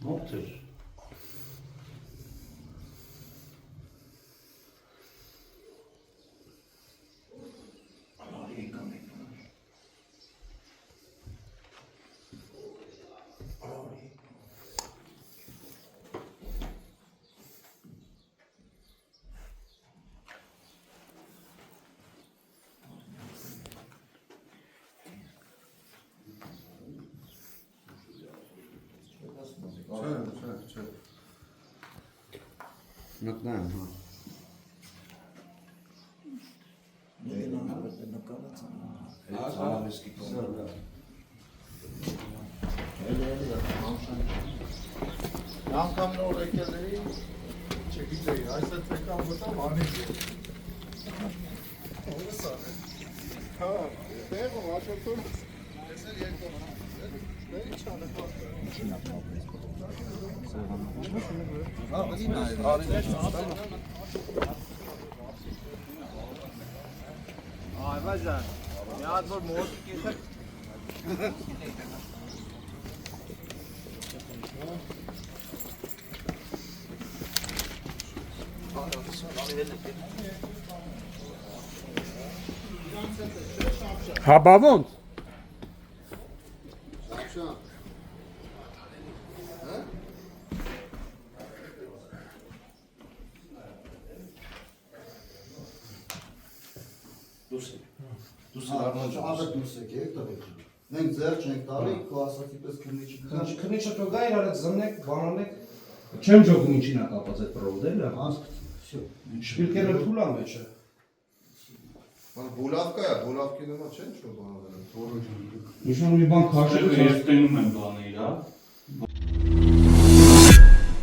Մոքթեր։ Չէ։ Մտնեմ, հա։ Անգամ նոր եկելների չգիտեի, այս այդ եկան մտավ անիվ է։ Հա, տեղում աշոտում, ես էլ երկում հա, դե ինչ անեքված Այվա ջան, մի հատ որ մոտ կիթը Հա բա ոնց։ Աղը դուրս եկեք տղեկ։ Մենք ձեր չենք տալի, քո ասացի պես քննիչի կան։ Քննիչը թող գա իր արած զննեք, բանանեք։ Չեմ ջոգում ինչին է կապած այդ պրովոդելը։ Շպիրկերը թուլ է մեջը։ Բուլավկա է, բուլավկի նման չեն ինչ որ բան արել։ Նշան մի բան քաշել Ես տենում եմ բանը իրա։